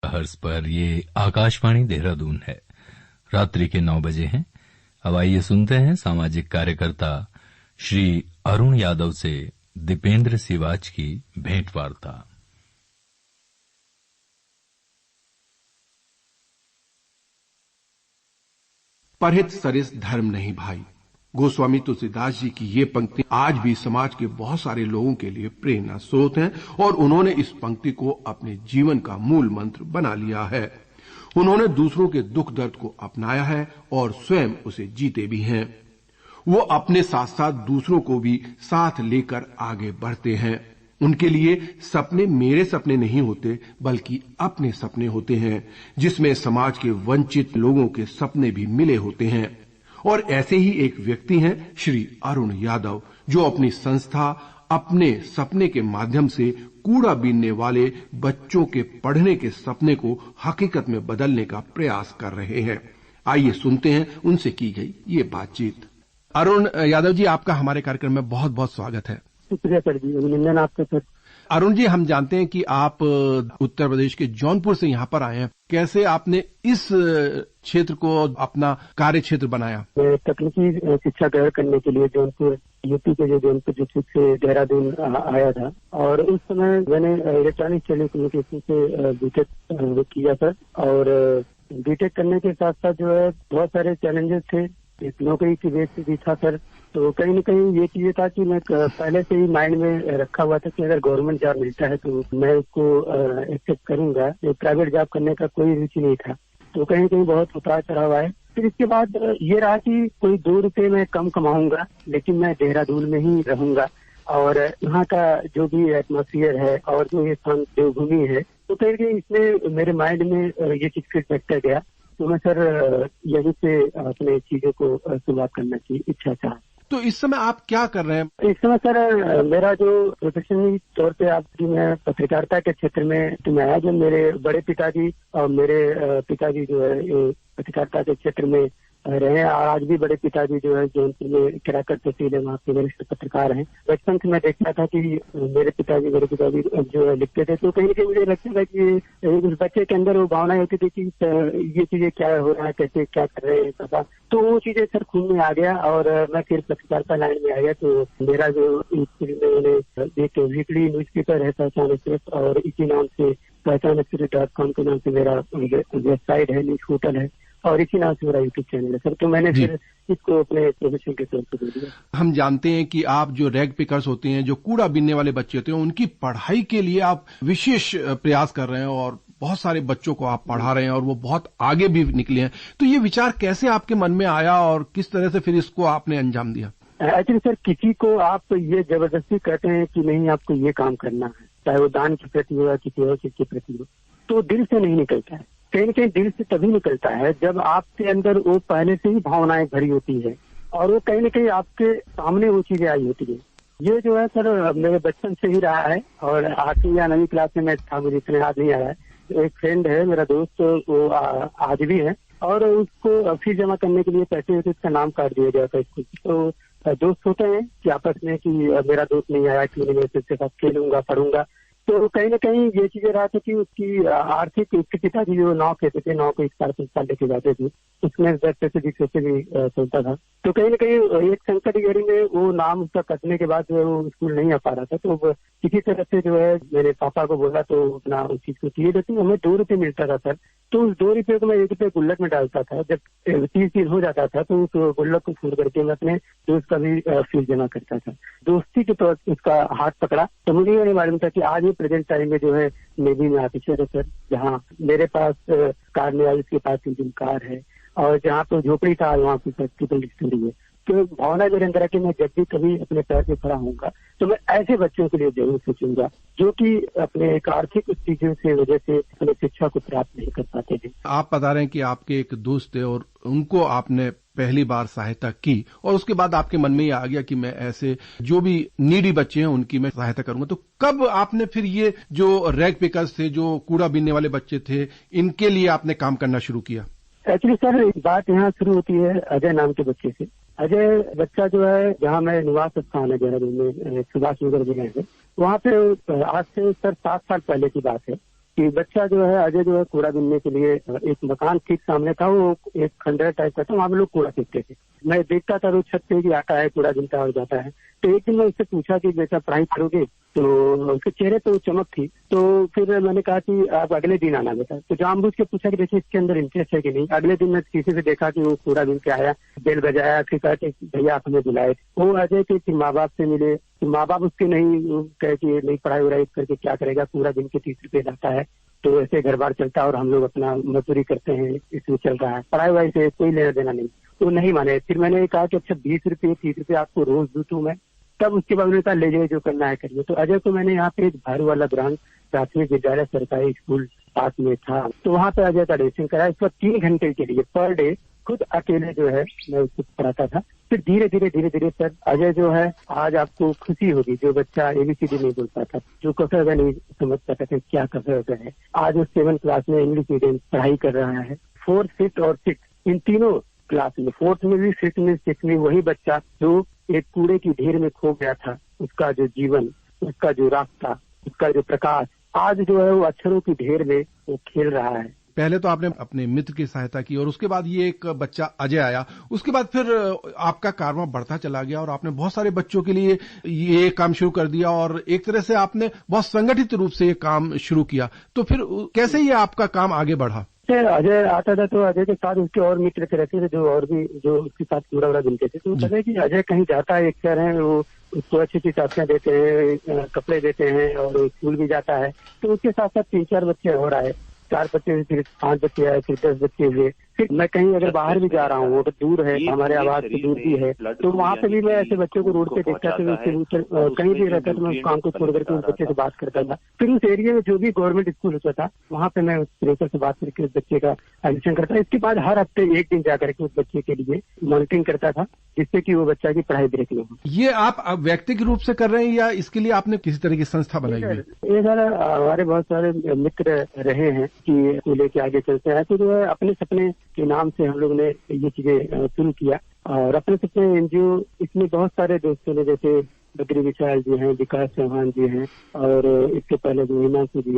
Megahertz पर। ये आकाशवाणी देहरादून है। रात्रि के 9 बजे हैं। अब आइए सुनते हैं सामाजिक कार्यकर्ता श्री अरुण यादव से दीपेंद्र सिवाच की भेंट वार्ता। परहित सरिस धर्म नहीं भाई, गोस्वामी तुलसीदास जी की ये पंक्ति आज भी समाज के बहुत सारे लोगों के लिए प्रेरणा स्रोत है और उन्होंने इस पंक्ति को अपने जीवन का मूल मंत्र बना लिया है। उन्होंने दूसरों के दुख दर्द को अपनाया है और स्वयं उसे जीते भी हैं। वो अपने साथ साथ दूसरों को भी साथ लेकर आगे बढ़ते हैं। उनके लिए सपने मेरे सपने नहीं होते, बल्कि अपने सपने होते हैं, जिसमें समाज के वंचित लोगों के सपने भी मिले होते हैं। और ऐसे ही एक व्यक्ति हैं श्री अरुण यादव, जो अपनी संस्था अपने सपने के माध्यम से कूड़ा बीनने वाले बच्चों के पढ़ने के सपने को हकीकत में बदलने का प्रयास कर रहे हैं। आइए सुनते हैं उनसे की गई ये बातचीत। अरुण यादव जी, आपका हमारे कार्यक्रम में बहुत बहुत स्वागत है। शुक्रिया सर जी, अभिनंदन आपका सर। अरुण जी, हम जानते हैं कि आप उत्तर प्रदेश के जौनपुर से यहाँ पर आए हैं। कैसे आपने इस क्षेत्र को अपना कार्य क्षेत्र बनाया? मैं तकनीकी शिक्षा ग्रहण करने के लिए जौनपुर यूपी के जो जौनपुर डिस्ट्रिक्ट से देहरादून आया था और उस समय मैंने इलेक्ट्रॉनिक टेलीकम्युनिकेशन से बीटेक किया सर। और बीटेक करने के साथ साथ जो है बहुत सारे चैलेंजेस थे, नौकरी की बेस भी था सर। तो कहीं न कहीं ये चीजें था कि मैं पहले से ही माइंड में रखा हुआ था कि अगर गवर्नमेंट जॉब मिलता है तो मैं उसको एक्सेप्ट करूंगा। प्राइवेट जॉब करने का कोई रुचि नहीं था। तो कहीं न कहीं बहुत उतार चढ़ाव आए। फिर इसके बाद ये रहा कि कोई 2 रुपये मैं कम कमाऊंगा, लेकिन मैं देहरादून में ही रहूंगा और यहाँ का जो भी एटमॉस्फेयर है और जो ये शांत देवभूमि है, तो कहीं न कहीं इसमें मेरे माइंड में ये चीज फिट बैठ गया। तो मैं सर यहीं से अपने चीजों को शुरुआत करने की इच्छा चाह। तो इस समय आप क्या कर रहे हैं? इस समय सर मेरा जो प्रोफेशनल तौर पे आपकी मैं पत्रकारिता के क्षेत्र में मैं आया। जो मेरे बड़े पिताजी और मेरे पिताजी जो है पत्रकारिता के क्षेत्र में रहे हैं और आज भी बड़े पिताजी जो है जौनपुर में किराकर तहसील है, वहाँ पे वरिष्ठ पत्रकार हैं। बचपन से मैं देखता था कि मेरे पिताजी जो है लिखते थे। तो कहीं न कहीं मुझे लगता था कि उस बच्चे के अंदर वो भावनाएं होती थी कि ये चीजें क्या हो रहा है, कैसे क्या कर रहे हैं पता। तो वो चीजें सर खून में आ गया और मैं फिर पत्रकारिता लाइन में आ गया। तो मेरा जो मैंने एक वीकली न्यूज पेपर है पहचान एक्सप्रेस, और इसी नाम से पहचान एक्सप्रेस.com के नाम से मेरा वेबसाइट है, न्यूज पोर्टल है, और इसी नाम से मेरा यूट्यूब चैनल है सर। तो मैंने फिर इसको अपने प्रोफेशन के तौर पर दे दिया। हम जानते हैं कि आप जो रैग पिकर्स होते हैं, जो कूड़ा बीनने वाले बच्चे होते हैं, उनकी पढ़ाई के लिए आप विशेष प्रयास कर रहे हैं और बहुत सारे बच्चों को आप पढ़ा रहे हैं और वो बहुत आगे भी निकले हैं। तो ये विचार कैसे आपके मन में आया और किस तरह से फिर इसको आपने अंजाम दिया? एक्चुअली सर, किसी को आप ये जबरदस्ती कहते हैं कि नहीं आपको ये काम करना है, चाहे वो दान के प्रति हो या किसी और चीज के प्रति हो, तो दिल से नहीं निकलता है। कहीं न कहीं दिल से तभी निकलता है जब आपके अंदर वो पहले से ही भावनाएं भरी होती है और वो कहीं न कहीं आपके सामने वो चीजें आई होती है। ये जो है सर मेरे बचपन से ही रहा है और 8वीं या 9वीं क्लास में मैं था, मुझे इतने याद नहीं आ रहा है। एक फ्रेंड है मेरा दोस्त, वो आज भी है, और उसको फीस जमा करने के लिए पैसे होते उसका नाम काट दिया गया था स्कूल। तो दोस्त होते हैं कि आपस में कि मेरा दोस्त नहीं आया कि मैं इसके साथ खेलूंगा पढ़ूंगा। तो कहीं न कहीं ये चीजें रहा था कि उसकी आर्थिक, उसके पिताजी जो नाव कहते थे, नाव को 1 साल लेके जाते थे, उसमें 10 पैसे 20 पैसे भी चलता था। तो कहीं न कहीं एक संकट की घड़ी में वो नाम उसका कटने के बाद जो है वो स्कूल नहीं आ पा रहा था। तो किसी तरह से जो है मेरे पापा को बोला तो अपना उस चीज को किए देते। हमें 2 रुपये मिलता था सर, तो उस 2 रुपये को मैं 1 रुपये गुल्लक में डालता था। जब 30 दिन हो जाता था तो उस गुल्लक को छोड़ करके मैं अपने दोस्त का भी फीस जमा करता था। दोस्ती के तौर पर उसका हाथ पकड़ा। तो मुझे ये नहीं मालूम था कि आज प्रेजेंट टाइम में जो है नेवी में ऑफिसर है सर, जहाँ मेरे पास कार में आई, उसके पास इंजन कार है, और जहाँ पे झोपड़ी था वहाँ पे ट्रिपल स्टोरी है। तो भावना मेरे अंदर है कि मैं जब भी कभी अपने पैर पे खड़ा होऊंगा तो मैं ऐसे बच्चों के लिए जरूर सोचूंगा जो कि अपने एक आर्थिक चीजों से वजह से अपने शिक्षा को प्राप्त नहीं कर पाते थे। आप बता रहे हैं कि आपके एक दोस्त थे और उनको आपने पहली बार सहायता की और उसके बाद आपके मन में ये आ गया कि मैं ऐसे जो भी नीडी बच्चे हैं उनकी मैं सहायता करूंगा। तो कब आपने फिर ये जो रैग पिकर्स थे, जो कूड़ा बीनने वाले बच्चे थे, इनके लिए आपने काम करना शुरू किया? एक्चुअली सर बात यहाँ शुरू होती है अजय नाम के बच्चे से। अजय बच्चा जो है, जहाँ मैं निवास स्थान है देहरादून में, सुभाष नगर जिले में, वहाँ पे आज से सर 7 साल पहले की बात है कि बच्चा जो है अजय जो है कूड़ा बीनने के लिए एक मकान ठीक सामने था, वो एक खंडहर टाइप का था, वहाँ पे लोग कूड़ा फेंकते थे। मैं देखता था रोज छत पे कि आता है कूड़ा बीनता है और जाता है। तो एक दिन मैं उससे पूछा कि बेटा पढ़ाई करोगे, तो उसके चेहरे पे वो चमक थी। तो फिर मैंने कहा कि आप अगले दिन आना बेटा। तो जानबूझ के पूछा कि देखिए इसके अंदर इंटरेस्ट है कि नहीं। अगले दिन मैं किसी से देखा कि वो कूड़ा बीन के आया, बेल बजाया, फिर कहा कि भैया आप हमें बुलाए। वो अजय के माँ बाप से मिले, माँ बाप उसके नहीं कहे कि नहीं पढ़ाई वढ़ाई करके क्या करेगा, पूरा दिन के 30 रुपये लाता है, तो ऐसे घर बार चलता है और हम लोग अपना मजदूरी करते हैं, इसमें चल रहा है, पढ़ाई वढ़ाई से कोई लेना देना नहीं। तो नहीं माने। फिर मैंने कहा कि अच्छा 20 रुपये 30 रुपये आपको रोज दूं मैं। तब उसके बाद उन्होंने कहा ले जाइए जो करना है करिए। तो अजय को मैंने यहाँ पे एक भारू वाला ब्रांच प्राथमिक विद्यालय सरकारी स्कूल पास में था, तो वहाँ पे अजय का एडमिशन कराया। इसका 3 घंटे के लिए पर डे खुद अकेले जो है मैं उसको पढ़ाता था। फिर धीरे धीरे सर अजय जो है, आज आपको खुशी होगी, जो बच्चा ABCD नहीं बोल पाता, जो कफे वगैरह नहीं समझ पाता था क्या कफे वगैरह है, आज वो 7th क्लास में इंग्लिश मीडियम पढ़ाई कर रहा है। 4th, 5th और 6th इन तीनों क्लास में, 4th में भी, 5th में, 6th में वही बच्चा जो एक कूड़े की ढेर में खो गया था, उसका जो जीवन, उसका जो रास्ता, उसका जो प्रकाश, आज जो है वो अक्षरों की ढेर में वो खेल रहा है। पहले तो आपने अपने मित्र की सहायता की और उसके बाद ये एक बच्चा अजय आया, उसके बाद फिर आपका कारवां बढ़ता चला गया और आपने बहुत सारे बच्चों के लिए ये काम शुरू कर दिया और एक तरह से आपने बहुत संगठित रूप से ये काम शुरू किया। तो फिर कैसे ये आपका काम आगे बढ़ा? अजय आता था तो अजय के साथ उसके और मित्र रहते थे जो और भी जो उसके साथ कूड़ा वूड़ा बीनते थे। तो पता है कि अजय कहीं जाता है, एक शहर है, वो उसको अच्छी चाबियां देते हैं, कपड़े देते हैं और स्कूल भी जाता है। तो उसके साथ साथ 3-4 बच्चे और आए, 4 बच्चे, फिर 5 बच्चे आए, फिर 10 बच्चे हुए। फिर मैं कहीं अगर बाहर भी जा रहा हूँ, वो तो दूर है, हमारे आवाज से दूर भी है, तो वहाँ पे भी मैं ऐसे बच्चों को रोड पे देखता था, कहीं भी रहता तो मैं उस काम को छोड़ करके उस बच्चे से बात करता था। फिर उस एरिया में जो भी गवर्नमेंट स्कूल होता था, वहाँ पे मैं उस प्रोफेसर से बात करके उस बच्चे का एडमिशन करता। इसके बाद हर हफ्ते एक दिन जाकर के उस बच्चे के लिए मॉनिटरिंग करता था, जिससे कि वो बच्चा की पढ़ाई ब्रेक न हो। ये आप व्यक्तिगत रूप से कर रहे हैं या इसके लिए आपने किसी तरह की संस्था बनाई है? ये सर हमारे बहुत सारे मित्र रहे हैं कि लेके आगे चलते हैं, तो जो है अपने सपने के नाम से हम लोग ने ये चीजें शुरू किया और अपने सपने NGO, इसमें बहुत सारे दोस्तों ने, जैसे बद्री विशाल जी हैं, विकास चौहान जी हैं और इसके पहले जो हिमांशु जी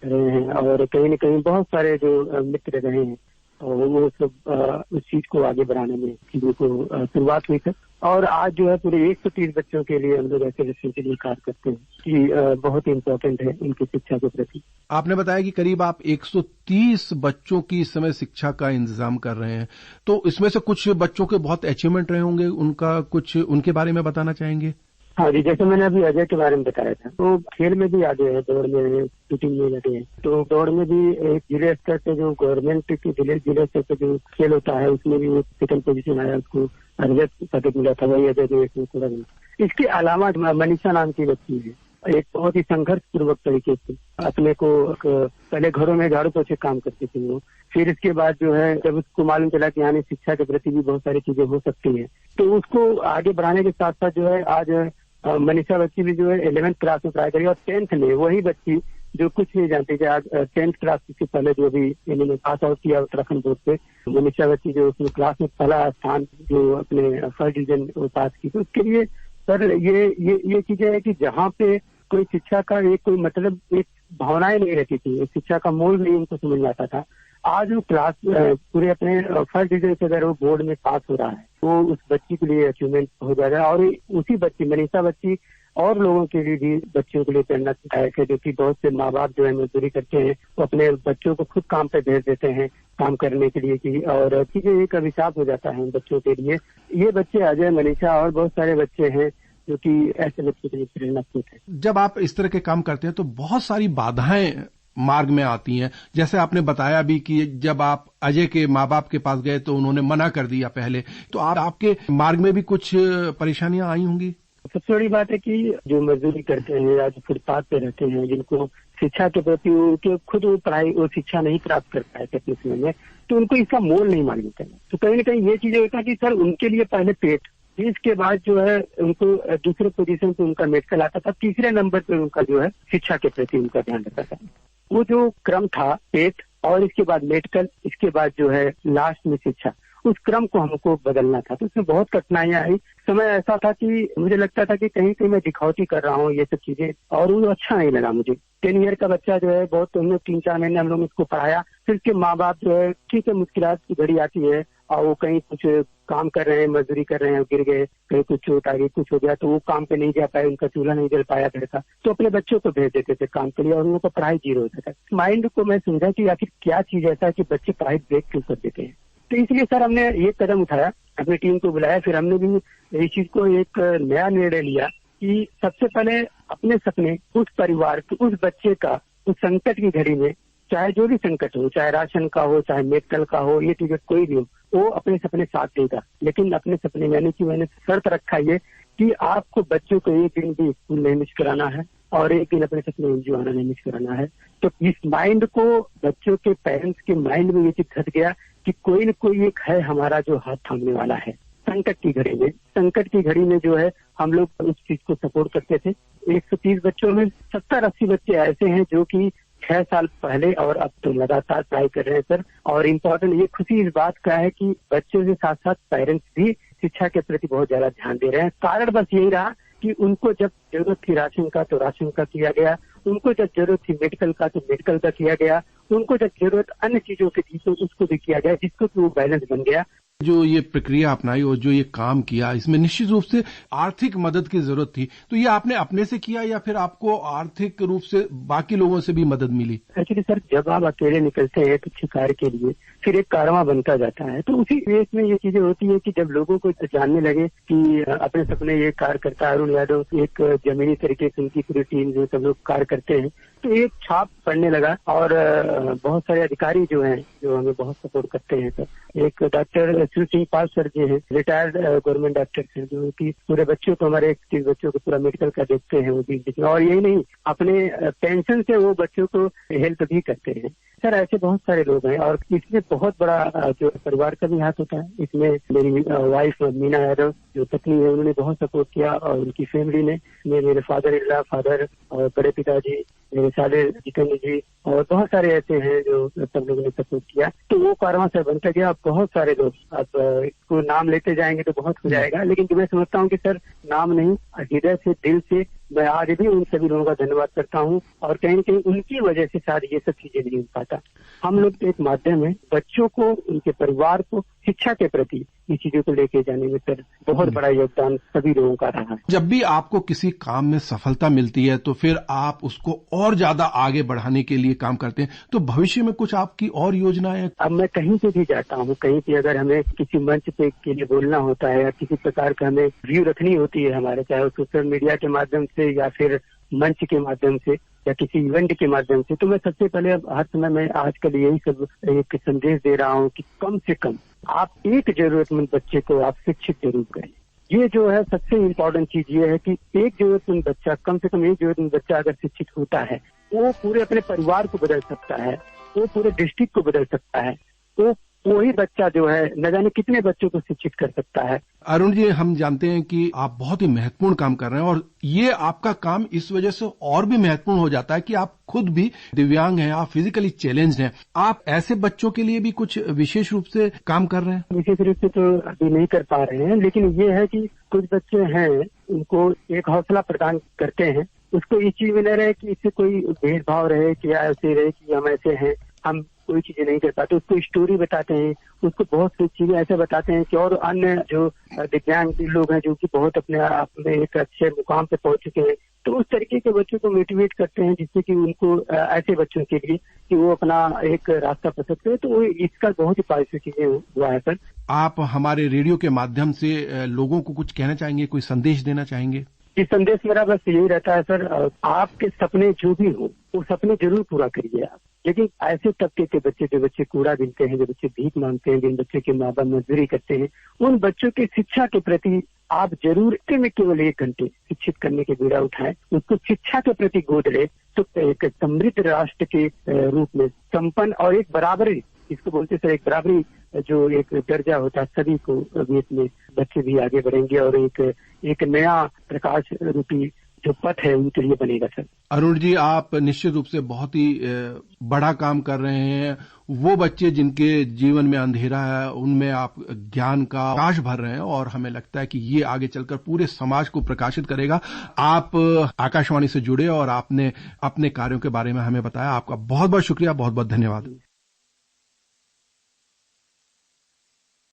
रहे हैं और कहीं न कहीं बहुत सारे जो मित्र रहे हैं, और वो सब उस चीज को आगे बढ़ाने में चीजों को शुरुआत हुई थी। और आज जो है पूरे 130 बच्चों के लिए हम लोग ऐसे बच्चों के लिए कार्य करते हैं कि बहुत इम्पोर्टेंट है उनकी शिक्षा के प्रति। आपने बताया कि करीब आप 130 बच्चों की इस समय शिक्षा का इंतजाम कर रहे हैं, तो इसमें से कुछ बच्चों के बहुत अचीवमेंट रहे होंगे, उनका कुछ उनके बारे में बताना चाहेंगे? हाँ जी, जैसे मैंने अभी अजय के बारे में बताया था, तो खेल में भी आगे है, दौड़ में, शूटिंग में लगे हैं। तो दौड़ में भी एक जिले स्तर पे जो गवर्नमेंट के जिले स्तर पे जो खेल होता है, उसमें भी वो 2nd पोजीशन आया, उसको रजत पदक मिला था, वही अजय जो इसमें पूरा मिला। इसके अलावा मनीषा नाम की बच्ची है, एक बहुत ही संघर्ष पूर्वक तरीके से अपने को पहले घरों में झाड़ू पोछे काम करती थी वो, फिर इसके बाद जो है जब उसको मालूम चला कि यानी शिक्षा के प्रति भी बहुत सारी चीजें हो सकती हैं, तो उसको आगे बढ़ाने के साथ साथ जो है आज मनीषा बच्ची भी जो है 11th क्लास में पढ़ाई करी और 10th में वही बच्ची जो कुछ नहीं जानती थी, आज 10th क्लास से पहले जो भी इन्होंने पास आउट किया उत्तराखंड बोर्ड से, मनीषा बच्ची जो उसमें क्लास में पहला स्थान जो अपने 1st डिवीजन पास की। तो उसके लिए सर ये चीजें है कि जहाँ पे कोई शिक्षा का एक कोई मतलब एक भावनाएं नहीं रहती थी, शिक्षा का मोल नहीं उनको समझ में आता था। आज वो क्लास पूरे अपने 1st डिवीजन से अगर वो बोर्ड में पास हो रहा है, वो उस बच्ची के लिए अचीवमेंट हो जा रहा है। और उसी बच्ची मनीषा बच्ची और लोगों के लिए भी, बच्चों के लिए प्रेरणादायक है, जो कि बहुत से माँ बाप जो है मजदूरी करते हैं, वो अपने बच्चों को खुद काम पे भेज देते हैं काम करने के लिए की, और चीजें एक अभिशाप हो जाता है उन बच्चों के लिए। ये बच्चे अजय, मनीषा और बहुत सारे बच्चे हैं जो कि ऐसे बच्चों के लिए प्रेरणास्रोत है। जब आप इस तरह के काम करते हैं तो बहुत सारी बाधाएं मार्ग में आती हैं, जैसे आपने बताया भी कि जब आप अजय के माँ बाप के पास गए तो उन्होंने मना कर दिया पहले, तो आपके मार्ग में भी कुछ परेशानियां आई होंगी? सबसे बड़ी बात है कि जो मजदूरी करते हैं या जो फुटपाथ पे रहते हैं, जिनको शिक्षा के प्रति उनके खुद वो पढ़ाई और शिक्षा नहीं प्राप्त कर पाए थे अपने समय में, तो उनको इसका मोल नहीं मालूम था। तो कहीं ना कहीं ये चीजें होता है कि सर उनके लिए पहले पेट, इसके बाद जो है उनको दूसरे पोजीशन पे उनका मेडिकल आता था, तीसरे नंबर पे उनका जो है शिक्षा के प्रति उनका ध्यान रहता था। वो जो क्रम था पेट और इसके बाद मेडिकल, इसके बाद जो है लास्ट में शिक्षा, उस क्रम को हमको बदलना था। तो उसमें बहुत कठिनाइयां आई। समय ऐसा था कि मुझे लगता था कि कहीं कहीं मैं दिखौती कर रहा हूँ ये सब चीजें, और वो अच्छा नहीं लगा मुझे। 10 ईयर का बच्चा जो है बहुत, तो हम लोग 3-4 महीने हम लोग उसको पढ़ाया। फिर उसके माँ बाप जो है, ठीक है मुश्किलात की घड़ी आती है और वो कहीं कुछ काम कर रहे हैं, मजदूरी कर रहे हैं, गिर गए, कहीं कुछ चोट आ गई, कुछ हो गया, तो वो काम पे नहीं जा पाए, उनका चूल्हा नहीं जल पाया घर का, तो अपने बच्चों को भेज देते थे काम के लिए और उनको पढ़ाई 0 होता था। माइंड को मैं समझा कि आखिर क्या चीज ऐसा है कि बच्चे पढ़ाई ब्रेक क्यों कर देते हैं। तो इसलिए सर हमने ये कदम उठाया, अपनी टीम को बुलाया, फिर हमने भी इस चीज को एक नया निर्णय लिया कि सबसे पहले अपने सपने उस परिवार के, उस बच्चे का उस संकट की घड़ी में, चाहे जो भी संकट हो, चाहे राशन का हो, चाहे मेडिकल का हो, ये चीज कोई भी हो, वो अपने सपने साथ देगा। लेकिन अपने सपने, यानी कि मैंने शर्त रखा ये कि आपको बच्चों को एक दिन भी स्कूल नहीं मिस कराना है और एक दिन अपने सपने एनजीओ आना नहीं मिस कराना है। तो इस माइंड को बच्चों के पेरेंट्स के माइंड में ये चीज घट गया कि कोई न कोई एक है हमारा जो हाथ थामने वाला है संकट की घड़ी में। संकट की घड़ी में जो है हम लोग उस चीज को सपोर्ट करते थे। 130 बच्चों में 70-80 बच्चे ऐसे हैं जो कि 6 साल पहले और अब तो लगातार पढ़ाई कर रहे हैं सर। और इम्पोर्टेंट ये खुशी इस बात का है कि बच्चों के साथ साथ पेरेंट्स भी शिक्षा के प्रति बहुत ज्यादा ध्यान दे रहे हैं। कारण बस यही रहा कि उनको जब जरूरत थी राशन का तो राशन का किया गया, उनको जब जरूरत थी मेडिकल का तो मेडिकल का किया गया, उनको जब जरूरत अन्य चीजों की थी तो उसको भी किया गया, जिसको कि वो बैलेंस बन गया। जो ये प्रक्रिया अपनाई और जो ये काम किया, इसमें निश्चित रूप से आर्थिक मदद की जरूरत थी। तो ये आपने अपने से किया या फिर आपको आर्थिक रूप से बाकी लोगों से भी मदद मिली? एक्चुअली सर, जब आप अकेले निकलते हैं कुछ कार्य के लिए, फिर एक कारवां बनता जाता है। तो उसी वेस में ये चीजें होती है कि जब लोगों को जानने लगे कि अपने सपने ये कार्य करता है अरुण यादव, एक जमीनी तरीके से उनकी पूरी टीम जो सब लोग कार्य करते हैं, तो एक छाप पड़ने लगा। और बहुत सारे अधिकारी जो हैं जो हमें बहुत सपोर्ट करते हैं सर। एक डॉक्टर श्री सिंह पाल सर जी हैं, रिटायर्ड गवर्नमेंट डॉक्टर हैं, जो कि पूरे बच्चों को, हमारे 31 बच्चों को पूरा मेडिकल का देखते हैं वो भी। और यही नहीं, अपने पेंशन से वो बच्चों को हेल्प भी करते हैं सर। ऐसे बहुत सारे लोग हैं और इसमें बहुत बड़ा जो परिवार का भी हाथ होता है। इसमें मेरी वाइफ मीना यादव जो पत्नी है, उन्होंने बहुत सपोर्ट किया और उनकी फैमिली ने, मेरे फादर और बड़े पिताजी, मेरे साले जितेंद्र जी और बहुत सारे ऐसे हैं जो सब लोगों ने सपोर्ट किया। तो वो कारवां सर बनता गया। बहुत सारे लोग, अब इसको नाम लेते जाएंगे तो बहुत हो जाएगा, लेकिन मैं समझता हूँ कि सर नाम नहीं, हृदय से, दिल से मैं आज भी उन सभी लोगों का धन्यवाद करता हूँ। और कहीं न कहीं उनकी वजह से शायद ये सब चीजें नहीं हो पाता। हम लोग एक माध्यम है बच्चों को, उनके परिवार को शिक्षा के प्रति ये चीजों को लेके जाने में सर बहुत बड़ा योगदान सभी लोगों का रहा है। जब भी आपको किसी काम में सफलता मिलती है तो फिर आप उसको और ज्यादा आगे बढ़ाने के लिए काम करते हैं। तो भविष्य में कुछ आपकी और योजनाएं हैं? अब मैं कहीं पे भी जाता हूँ, कहीं पे अगर हमें किसी मंच पे के लिए बोलना होता है या किसी प्रकार का हमें व्यू रखनी होती है हमारे, चाहे वो सोशल मीडिया के माध्यम से या फिर मंच के माध्यम से या किसी इवेंट के माध्यम से, तो मैं सबसे पहले हर समय में आजकल यही सब एक संदेश दे रहा हूँ कि कम से कम आप एक जरूरतमंद बच्चे को आप शिक्षित जरूर करें। ये जो है सबसे इम्पोर्टेंट चीज ये है कि एक जरूरतमंद बच्चा, कम से कम एक जरूरतमंद बच्चा अगर शिक्षित होता है, वो पूरे अपने परिवार को बदल सकता है, वो पूरे डिस्ट्रिक्ट को बदल सकता है। तो वही बच्चा जो है न जाने कितने बच्चों को शिक्षित कर सकता है। अरुण जी, हम जानते हैं कि आप बहुत ही महत्वपूर्ण काम कर रहे हैं और ये आपका काम इस वजह से और भी महत्वपूर्ण हो जाता है कि आप खुद भी दिव्यांग हैं, आप फिजिकली चैलेंज्ड हैं। आप ऐसे बच्चों के लिए भी कुछ विशेष रूप से काम कर रहे हैं? विशेष रूप से तो अभी नहीं कर पा रहे हैं, लेकिन ये है कि कुछ बच्चे हैं, उनको एक हौसला प्रदान करते हैं। उसको इस चीज में न रहे कि इससे कोई भेदभाव रहे कि ऐसे रहे कि हम ऐसे हैं, हम कोई चीजें नहीं कर पाते। उसको स्टोरी बताते हैं, उसको बहुत सी चीजें ऐसे बताते हैं कि और अन्य जो दिव्यांग लोग हैं जो कि बहुत अपने आप में एक अच्छे मुकाम पे पहुंच चुके हैं, तो उस तरीके के बच्चों को मोटिवेट करते हैं जिससे कि उनको ऐसे बच्चों के लिए कि वो अपना एक रास्ता पसंद करें। तो इसका बहुत ही पॉजिटिव चीजें हुआ है सर। आप हमारे रेडियो के माध्यम से लोगों को कुछ कहना चाहेंगे, कोई संदेश देना चाहेंगे? ये संदेश मेरा बस यही रहता है सर, आपके सपने जो भी हो वो सपने जरूर पूरा करिए आप। लेकिन ऐसे तबके के बच्चे, जो बच्चे कूड़ा बीनते हैं, जो बच्चे भीख मांगते हैं, जिन बच्चे के माँ बाप मजदूरी करते हैं, उन बच्चों की शिक्षा के प्रति आप जरूर में केवल 1 घंटे शिक्षित करने के बीड़ा उठाएं, उसको शिक्षा के प्रति गोद ले, तो एक समृद्ध राष्ट्र के रूप में संपन्न और एक बराबरी, इसको बोलते सर एक बराबरी जो एक दर्जा होता है सभी को, इसमें बच्चे भी आगे बढ़ेंगे और एक नया प्रकाश रूपी जो पथ है उनके लिए बनेगा सर। अरुण जी, आप निश्चित रूप से बहुत ही बड़ा काम कर रहे हैं। वो बच्चे जिनके जीवन में अंधेरा है, उनमें आप ज्ञान का प्रकाश भर रहे हैं और हमें लगता है कि ये आगे चलकर पूरे समाज को प्रकाशित करेगा। आप आकाशवाणी से जुड़े और आपने अपने कार्यों के बारे में हमें बताया। आपका बहुत बहुत शुक्रिया, बहुत बहुत धन्यवाद।